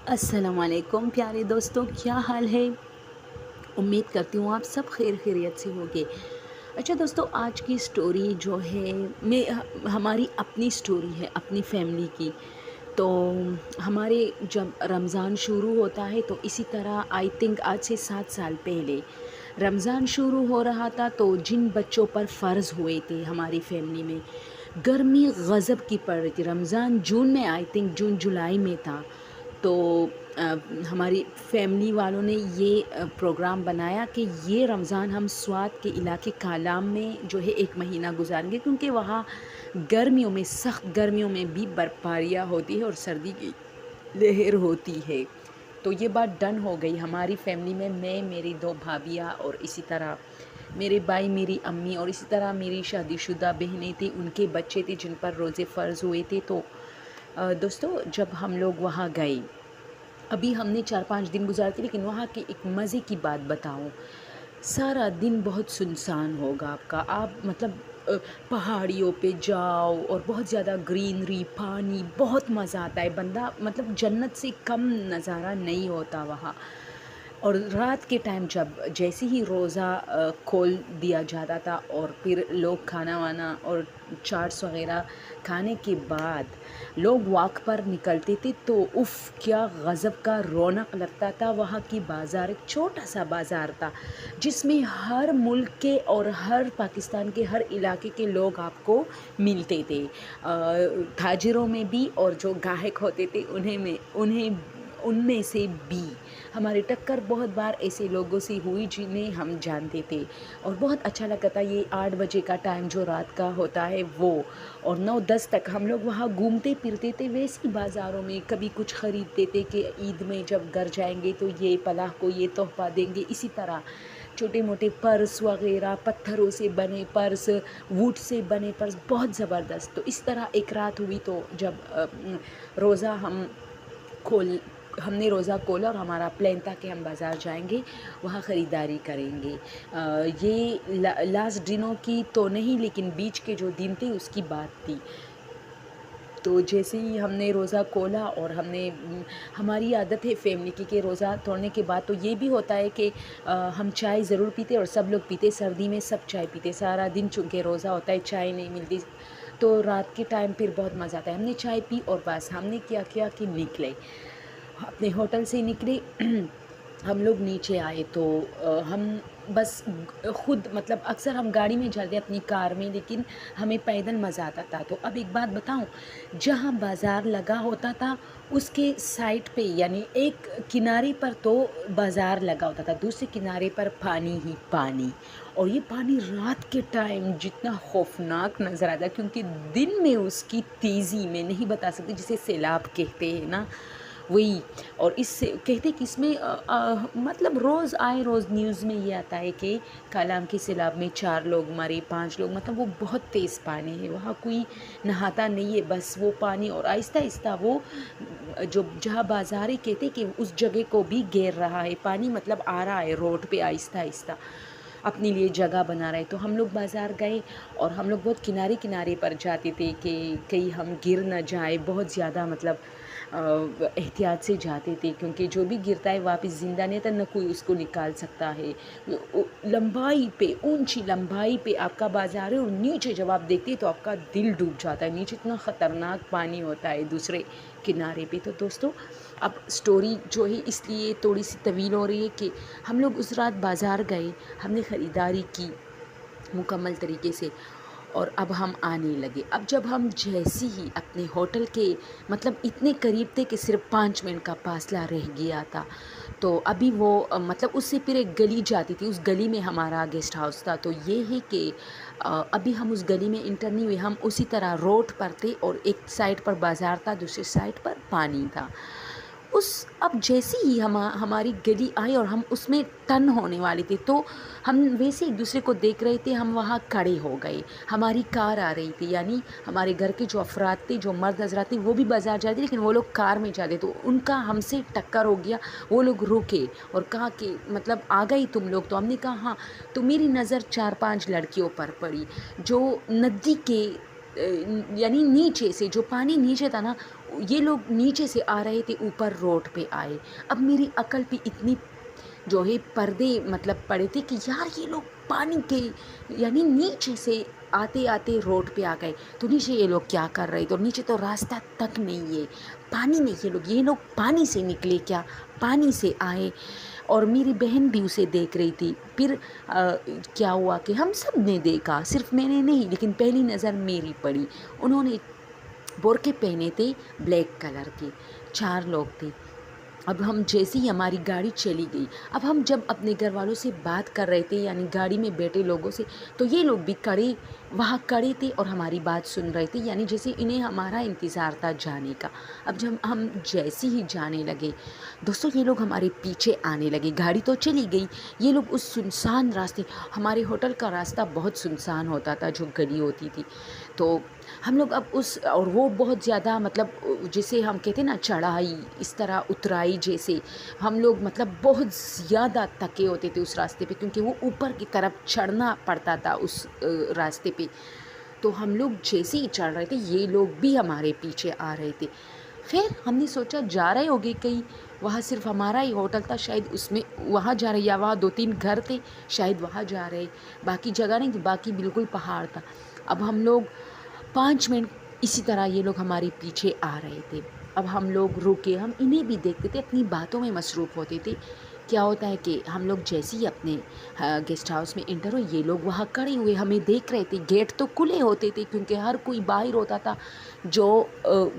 السلام علیکم پیارے دوستوں، کیا حال ہے؟ امید کرتی ہوں آپ سب خیر خیریت سے ہوگے۔ اچھا دوستوں، آج کی سٹوری جو ہے ہماری اپنی سٹوری ہے، اپنی فیملی کی۔ تو ہمارے جب رمضان شروع ہوتا ہے تو اسی طرح آئی تھنک آج سے 7 سال پہلے رمضان شروع ہو رہا تھا، تو جن بچوں پر فرض ہوئے تھے ہماری فیملی میں، گرمی غضب کی پڑ رہی تھی۔ رمضان جون میں، آئی تھنک جون جولائی میں تھا۔ تو ہماری فیملی والوں نے یہ پروگرام بنایا کہ یہ رمضان ہم سوات کے علاقے کالام میں جو ہے 1 مہینہ گزاریں گے، کیونکہ وہاں گرمیوں میں، سخت گرمیوں میں بھی برفباریاں ہوتی ہے اور سردی کی لہر ہوتی ہے۔ تو یہ بات ڈن ہو گئی ہماری فیملی میں، میں، میری 2 بھابھیاں اور اسی طرح میرے بھائی، میری امی، اور اسی طرح میری شادی شدہ بہنیں تھیں، ان کے بچے تھے جن پر روزے فرض ہوئے تھے۔ تو دوستو، جب ہم لوگ وہاں گئے، ابھی ہم نے 4-5 دن گزارے تھے، لیکن وہاں کی ایک مزے کی بات بتاؤں۔ سارا دن بہت سنسان ہوگا آپ کا، آپ مطلب پہاڑیوں پہ جاؤ اور بہت زیادہ گرینری، پانی، بہت مزہ آتا ہے، بندہ مطلب جنت سے کم نظارہ نہیں ہوتا وہاں۔ اور رات کے ٹائم جب جیسے ہی روزہ کھول دیا جاتا تھا اور پھر لوگ کھانا وانا اور چاٹس وغیرہ کھانے کے بعد لوگ واک پر نکلتے تھے، تو اف کیا غضب کا رونق لگتا تھا۔ وہاں کی بازار ایک چھوٹا سا بازار تھا جس میں ہر ملک کے اور ہر پاکستان کے ہر علاقے کے لوگ آپ کو ملتے تھے، تاجروں میں بھی اور جو گاہک ہوتے تھے ان میں سے بھی ہماری ٹکر بہت بار ایسے لوگوں سے ہوئی جنہیں ہم جانتے تھے، اور بہت اچھا لگتا تھا۔ یہ 8 بجے کا ٹائم جو رات کا ہوتا ہے وہ، اور 9-10 تک ہم لوگ وہاں گھومتے پھرتے تھے، ویسی بازاروں میں کبھی کچھ خریدتے تھے کہ عید میں جب گھر جائیں گے تو یہ پلاح کو یہ تحفہ دیں گے۔ اسی طرح چھوٹے موٹے پرس وغیرہ، پتھروں سے بنے پرس، ووڈ سے بنے پرس، بہت زبردست۔ تو اس طرح ایک رات ہوئی، تو جب روزہ ہم نے روزہ کھولا اور ہمارا پلان تھا کہ ہم بازار جائیں گے، وہاں خریداری کریں گے۔ یہ لاسٹ دنوں کی تو نہیں، لیکن بیچ کے جو دن تھے اس کی بات تھی۔ تو جیسے ہی ہم نے روزہ کھولا، اور ہماری عادت ہے فیملی کی کہ روزہ توڑنے کے بعد تو یہ بھی ہوتا ہے کہ ہم چائے ضرور پیتے، اور سب لوگ پیتے، سردی میں سب چائے پیتے، سارا دن چونکہ روزہ ہوتا ہے چائے نہیں ملتی، تو رات کے ٹائم پھر بہت مزہ آتا ہے۔ ہم نے چائے پی اور بس ہم نے کیا کہ نکلے، اپنے ہوٹل سے نکلے، ہم لوگ نیچے آئے تو ہم بس خود مطلب اکثر ہم گاڑی میں جاتے ہیں اپنی کار میں، لیکن ہمیں پیدل مزہ آتا تھا۔ تو اب ایک بات بتاؤں، جہاں بازار لگا ہوتا تھا اس کے سائڈ پہ، یعنی ایک کنارے پر تو بازار لگا ہوتا تھا، دوسرے کنارے پر پانی ہی پانی، اور یہ پانی رات کے ٹائم جتنا خوفناک نظر آتا ہے، کیونکہ دن میں اس کی تیزی میں نہیں بتا سکتی، جسے سیلاب کہتے ہیں نا، وہی۔ اور اس سے کہتے کہ اس میں مطلب روز آئے روز نیوز میں یہ آتا ہے کہ کالام کے سیلاب میں 4 لوگ مرے، 5 لوگ، مطلب وہ بہت تیز پانی ہے، وہاں کوئی نہاتا نہیں ہے، بس وہ پانی، اور آہستہ آہستہ وہ جہاں بازاریں کہتے کہ اس جگہ کو بھی گھیر رہا ہے پانی، مطلب آ رہا ہے روڈ پہ آہستہ آہستہ، اپنے لیے جگہ بنا رہے۔ تو ہم لوگ بازار گئے، اور ہم لوگ بہت کنارے کنارے پر جاتے تھے کہ کہیں ہم گر نہ جائے، بہت زیادہ مطلب احتیاط سے جاتے تھے، کیونکہ جو بھی گرتا ہے واپس زندہ نہیں تھا، نہ کوئی اس کو نکال سکتا ہے۔ لمبائی پہ، اونچی لمبائی پہ آپ کا بازار ہے، اور نیچے جب آپ دیکھتے تو آپ کا دل ڈوب جاتا ہے، نیچے اتنا خطرناک پانی ہوتا ہے دوسرے کنارے پہ۔ تو دوستو، اب سٹوری جو ہے اس لیے تھوڑی سی طویل ہو رہی ہے کہ ہم لوگ اس رات بازار گئے، ہم نے خریداری کی مکمل طریقے سے، اور اب ہم آنے لگے۔ اب جب ہم جیسے ہی اپنے ہوٹل کے مطلب اتنے قریب تھے کہ صرف 5 منٹ کا فاصلہ رہ گیا تھا، تو ابھی وہ مطلب اس سے پھر ایک گلی جاتی تھی، اس گلی میں ہمارا گیسٹ ہاؤس تھا۔ تو یہ ہے کہ ابھی ہم اس گلی میں انٹر نہیں ہوئے، ہم اسی طرح روڈ پر تھے، اور ایک سائڈ پر بازار تھا، دوسری سائڈ پر پانی تھا۔ اب جیسے ہی ہماری گلی آئی اور ہم اس میں ٹرن ہونے والے تھے، تو ہم ویسے ایک دوسرے کو دیکھ رہے تھے، ہم وہاں کھڑے ہو گئے، ہماری کار آ رہی تھی، یعنی ہمارے گھر کے جو افراد تھے، جو مرد حضرات تھے، وہ بھی بازار جاتے، لیکن وہ لوگ کار میں جاتے، تو ان کا ہم سے ٹکر ہو گیا، وہ لوگ رکے اور کہا کہ مطلب آ گئی تم لوگ؟ تو ہم نے کہا ہاں۔ تو میری نظر 4-5 لڑکیوں پر پڑی، جو ندی کے یعنی نیچے سے جو پانی نیچے تھا نا، یہ لوگ نیچے سے آ رہے تھے، اوپر روڈ پہ آئے۔ اب میری عقل پہ اتنی جو ہے پردے مطلب پڑے تھے کہ یار یہ لوگ پانی کے یعنی نیچے سے آتے آتے روڈ پہ آ گئے، تو نیچے یہ لوگ کیا کر رہے تھے؟ اور نیچے تو راستہ تک نہیں ہے، پانی میں یہ لوگ پانی سے نکلے کیا؟ پانی سے آئے۔ اور میری بہن بھی اسے دیکھ رہی تھی۔ پھر کیا ہوا کہ ہم سب نے دیکھا، صرف میں نے نہیں لیکن پہلی نظر میری پڑی۔ انہوں نے بورقے پہنے تھے بلیک کلر کے، 4 لوگ تھے۔ اب ہم جیسے ہی ہماری گاڑی چلی گئی، اب ہم جب اپنے گھر والوں سے بات کر رہے تھے یعنی گاڑی میں بیٹھے لوگوں سے، تو یہ لوگ بھی وہاں کھڑے تھے اور ہماری بات سن رہے تھے، یعنی جیسے انہیں ہمارا انتظار تھا جانے کا۔ اب جب ہم جیسے ہی جانے لگے دوستوں، یہ لوگ ہمارے پیچھے آنے لگے۔ گاڑی تو چلی گئی، یہ لوگ اس سنسان راستے، ہمارے ہوٹل کا راستہ بہت سنسان ہوتا تھا، جو گلی ہوتی تھی، تو ہم لوگ اب اور وہ بہت زیادہ مطلب جسے ہم کہتے ہیں نا چڑھائی، اس طرح اترائی جیسے، ہم لوگ مطلب بہت زیادہ تھکے ہوتے تھے اس راستے پہ، کیونکہ وہ اوپر کی طرف چڑھنا پڑتا تھا اس راستے پہ۔ تو ہم لوگ جیسے ہی چڑھ رہے تھے، یہ لوگ بھی ہمارے پیچھے آ رہے تھے۔ خیر ہم نے سوچا جا رہے ہوگے کہیں، وہاں صرف ہمارا ہی ہوٹل تھا، شاید اس میں وہاں جا رہے، یا وہاں 2-3 گھر تھے، شاید وہاں جا رہے، باقی جگہ نہیں تھی، باقی بالکل پہاڑ تھا۔ اب ہم لوگ 5 منٹ اسی طرح یہ لوگ ہمارے پیچھے آ رہے تھے۔ اب ہم لوگ رکے، ہم انہیں بھی دیکھتے تھے، اپنی باتوں میں مصروف ہوتے تھے۔ کیا ہوتا ہے کہ ہم لوگ جیسے ہی اپنے گیسٹ ہاؤس میں انٹر ہوئے، یہ لوگ وہاں کھڑے ہوئے ہمیں دیکھ رہے تھے۔ گیٹ تو کھلے ہوتے تھے کیونکہ ہر کوئی باہر ہوتا تھا، جو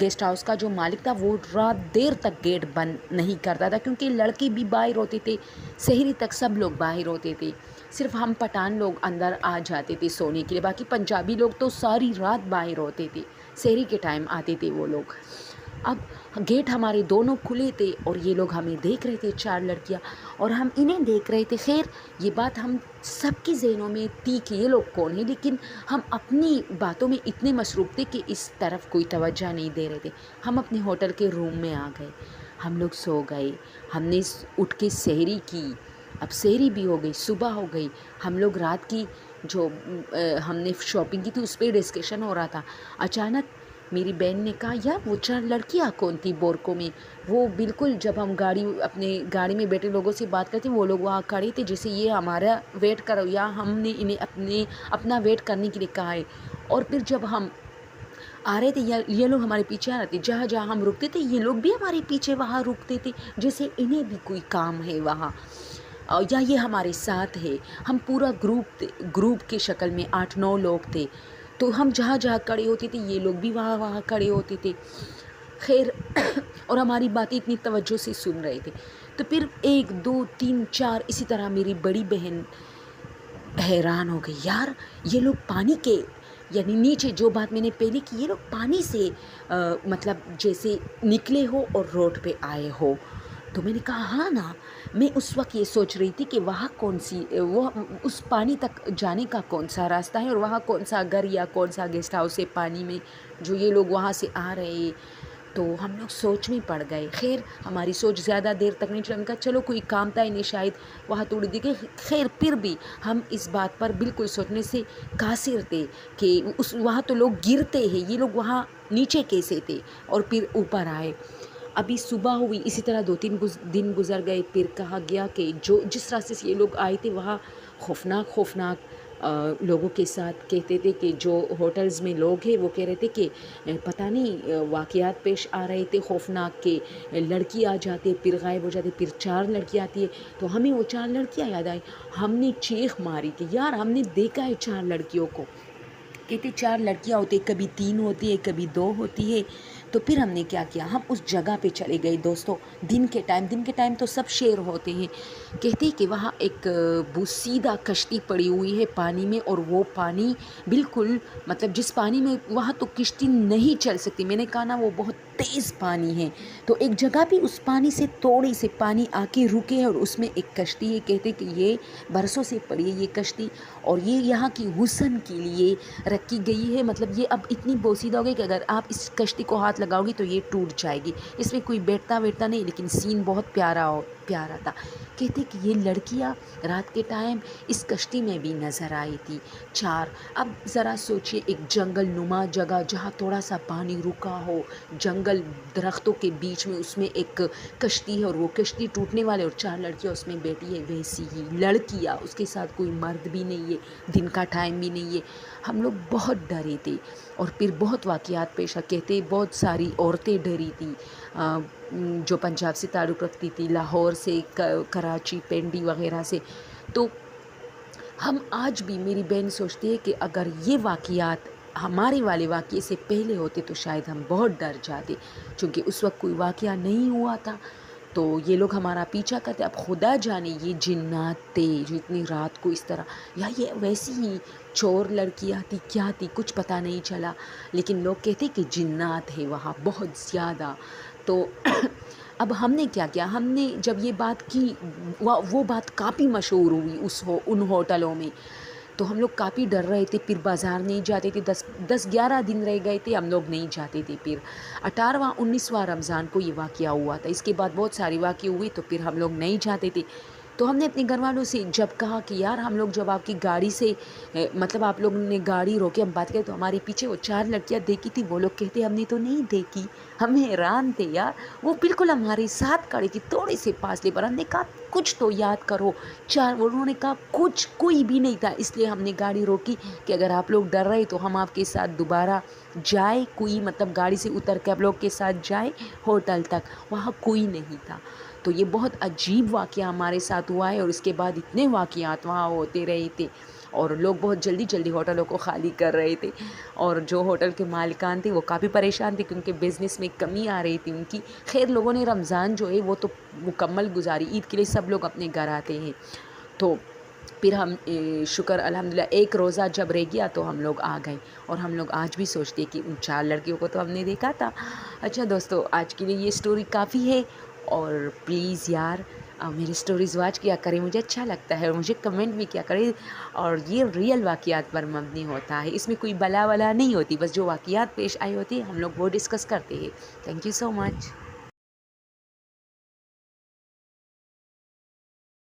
گیسٹ ہاؤس کا جو مالک تھا وہ رات دیر تک گیٹ بند نہیں کرتا تھا، کیونکہ لڑکے بھی باہر ہوتے تھے، سحری تک سب لوگ باہر ہوتے تھے، صرف ہم پٹھان لوگ اندر آ جاتے تھے سونے کے لیے، باقی پنجابی لوگ تو ساری رات باہر ہوتے تھے، سحری کے ٹائم آتے تھے وہ لوگ۔ اب گیٹ ہمارے دونوں کھلے تھے اور یہ لوگ ہمیں دیکھ رہے تھے، 4 لڑکیاں، اور ہم انہیں دیکھ رہے تھے۔ خیر یہ بات ہم سب کی ذہنوں میں تھی کہ یہ لوگ کون ہیں، لیکن ہم اپنی باتوں میں اتنے مصروف تھے کہ اس طرف کوئی توجہ نہیں دے رہے تھے۔ ہم اپنے ہوٹل کے روم میں آ گئے، ہم لوگ سو گئے، ہم نے اٹھ کے سحری کی۔ اب سحری بھی ہو گئی، صبح ہو گئی، ہم لوگ رات کی جو ہم نے شاپنگ کی تھی اس پہ ڈسکشن ہو رہا تھا۔ اچانک میری بہن نے کہا یار وہ 4 لڑکیاں کون تھی بورکوں میں؟ وہ بالکل جب ہم اپنے گاڑی میں بیٹھے لوگوں سے بات کرتے، وہ لوگ وہاں کھڑے تھے جیسے یہ ہمارا ویٹ کرو، یا ہم نے انہیں اپنا ویٹ کرنے کے لیے کہا ہے۔ اور پھر جب ہم آ رہے تھے، یہ لوگ ہمارے پیچھے آ رہے تھے، جہاں جہاں ہم رکتے تھے یہ لوگ بھی ہمارے پیچھے وہاں رکتے تھے، جیسے انہیں بھی کوئی کام ہے وہاں، یا یہ ہمارے ساتھ ہے۔ ہم پورا گروپ کے شکل میں 8-9 لوگ تھے، تو ہم جہاں جہاں کھڑے ہوتے تھے یہ لوگ بھی وہاں کھڑے ہوتے تھے۔ خیر اور ہماری باتیں اتنی توجہ سے سن رہے تھے۔ تو پھر 1 2 3 4 اسی طرح میری بڑی بہن حیران ہو گئی، یار یہ لوگ پانی کے یعنی نیچے، جو بات میں نے پہلے کی، یہ لوگ پانی سے مطلب جیسے نکلے ہو اور روڈ پہ آئے ہو۔ تو میں نے کہا ہاں نا، میں اس وقت یہ سوچ رہی تھی کہ وہاں وہ اس پانی تک جانے کا کون سا راستہ ہے، اور وہاں کون سا گھر یا کون سا گیسٹ ہاؤس ہے پانی میں جو یہ لوگ وہاں سے آ رہے ہیں۔ تو ہم لوگ سوچ میں پڑ گئے۔ خیر ہماری سوچ زیادہ دیر تک نہیں چلا، چلو کوئی کام تھا انہیں شاید وہاں توڑ دی گئی۔ خیر پھر بھی ہم اس بات پر بالکل سوچنے سے قاصر تھے کہ وہاں تو لوگ گرتے ہیں، یہ لوگ وہاں نیچے کیسے تھے اور پھر اوپر آئے۔ ابھی صبح ہوئی، اسی طرح 2-3 دن گزر گئے۔ پھر کہا گیا کہ جس راستے سے یہ لوگ آئے تھے وہاں خوفناک لوگوں کے ساتھ کہتے تھے کہ جو ہوٹلز میں لوگ ہیں وہ کہہ رہے تھے کہ پتہ نہیں واقعات پیش آ رہے تھے خوفناک، کہ لڑکی آ جاتے پھر غائب ہو جاتے، پھر 4 لڑکیاں آتی ہے۔ تو ہمیں وہ 4 لڑکیاں یاد آئی، ہم نے چیخ ماری کہ یار ہم نے دیکھا ہے 4 لڑکیوں کو۔ کہتے 4 لڑکیاں ہوتی، کبھی 3 ہوتی ہے، کبھی 2 ہوتی ہے۔ تو پھر ہم نے کیا کیا، ہم اس جگہ پہ چلے گئے دوستوں۔ دن کے ٹائم تو سب شیر ہوتے ہیں۔ کہتے کہ وہاں ایک بوسیدہ کشتی پڑی ہوئی ہے پانی میں، اور وہ پانی بالکل مطلب جس پانی میں وہاں تو کشتی نہیں چل سکتی، میں نے کہا نا وہ بہت تیز پانی ہے۔ تو ایک جگہ بھی اس پانی سے تھوڑی سے پانی آ کے رکے ہے، اور اس میں ایک کشتی ہے۔ کہتے کہ یہ برسوں سے پڑی ہے یہ کشتی، اور یہ یہاں کی حسن کے لیے رکھی گئی ہے، مطلب یہ اب اتنی بوسیدہ ہو گئی کہ اگر آپ اس کشتی کو ہاتھ لگاؤ گی تو یہ ٹوٹ جائے گی۔ اس میں کوئی بیٹھتا نہیں، لیکن سین بہت پیارا پیارا تھا. کہتے کہ یہ لڑکیاں رات کے ٹائم اس کشتی میں بھی نظر آئی تھی 4. اب ذرا سوچئے ایک جنگل نما جگہ جہاں تھوڑا سا پانی رکا ہو، جنگل درختوں کے بیچ میں، اس میں ایک کشتی ہے اور وہ کشتی ٹوٹنے والے اور 4 لڑکیاں اس میں بیٹھی ہے. ویسی ہی لڑکیاں، اس کے ساتھ کوئی مرد بھی نہیں ہے، دن کا ٹائم بھی نہیں ہے. ہم لوگ بہت ڈرے تھے اور پھر بہت واقعات پیش آ. کہتے بہت ساری عورتیں ڈری تھی جو پنجاب سے تعلق رکھتی تھی، لاہور سے، کراچی، پنڈی وغیرہ سے. تو ہم آج بھی، میری بہن سوچتی ہے کہ اگر یہ واقعات ہمارے والے واقعے سے پہلے ہوتے تو شاید ہم بہت ڈر جاتے، چونکہ اس وقت کوئی واقعہ نہیں ہوا تھا. تو یہ لوگ ہمارا پیچھا کرتے. اب خدا جانے یہ جنات تھے جو اتنی رات کو اس طرح، یا یہ ویسی ہی چور لڑکیاں تھی، کیا تھی کچھ پتہ نہیں چلا. لیکن لوگ کہتے کہ جنات ہے وہاں بہت زیادہ. تو اب ہم نے کیا کیا، ہم نے جب یہ بات کی، وہ بات کافی مشہور ہوئی ان ہوٹلوں میں، تو ہم لوگ کافی ڈر رہے تھے. پھر بازار نہیں جاتے تھے. 10-11 دن رہ گئے تھے، ہم لوگ نہیں جاتے تھے. پھر 18واں 19واں رمضان کو یہ واقعہ ہوا تھا. اس کے بعد بہت سارے واقعے ہوئے تو پھر ہم لوگ نہیں جاتے تھے. تو ہم نے اپنے گھر والوں سے جب کہا کہ یار ہم لوگ جب آپ کی گاڑی سے مطلب آپ لوگوں نے گاڑی روکے، ہم بات کریں تو ہمارے پیچھے وہ 4 لڑکیاں دیکھی تھی. وہ لوگ کہتے ہم نے تو نہیں دیکھی. ہم حیران تھے یار، وہ بالکل ہمارے ساتھ کھڑی تھی تھوڑے سے فاصلے پر. ہم نے کہا کچھ تو یاد کرو. انہوں نے کہا کچھ کوئی بھی نہیں تھا. اس لیے ہم نے گاڑی روکی کہ اگر آپ لوگ ڈر رہے تو ہم آپ کے ساتھ دوبارہ جائے، کوئی مطلب گاڑی سے اتر کے آپ لوگ کے ساتھ جائے ہوٹل تک. وہاں کوئی نہیں تھا. تو یہ بہت عجیب واقعہ ہمارے ساتھ ہوا ہے. اور اس کے بعد اتنے واقعات وہاں ہوتے رہے تھے اور لوگ بہت جلدی ہوٹلوں کو خالی کر رہے تھے. اور جو ہوٹل کے مالکان تھے وہ کافی پریشان تھے کیونکہ بزنس میں کمی آ رہی تھی ان کی. خیر لوگوں نے رمضان جو ہے وہ تو مکمل گزاری. عید کے لیے سب لوگ اپنے گھر آتے ہیں. تو پھر ہم شکر الحمدللہ ایک روزہ جب رہ گیا تو ہم لوگ آ گئے. اور ہم لوگ آج بھی سوچتے کہ ان 4 لڑکیوں کو تو ہم نے دیکھا تھا. اچھا دوستو، آج کے لیے یہ سٹوری کافی ہے. اور پلیز یار میری سٹوریز واچ کیا کریں، مجھے اچھا لگتا ہے. اور مجھے کمنٹ بھی کیا کریں. اور یہ ریئل واقعات پر مبنی ہوتا ہے، اس میں کوئی بلا ولا نہیں ہوتی. بس جو واقعات پیش آئی ہوتی ہے ہم لوگ وہ ڈسکس کرتے ہیں. Thank you so much.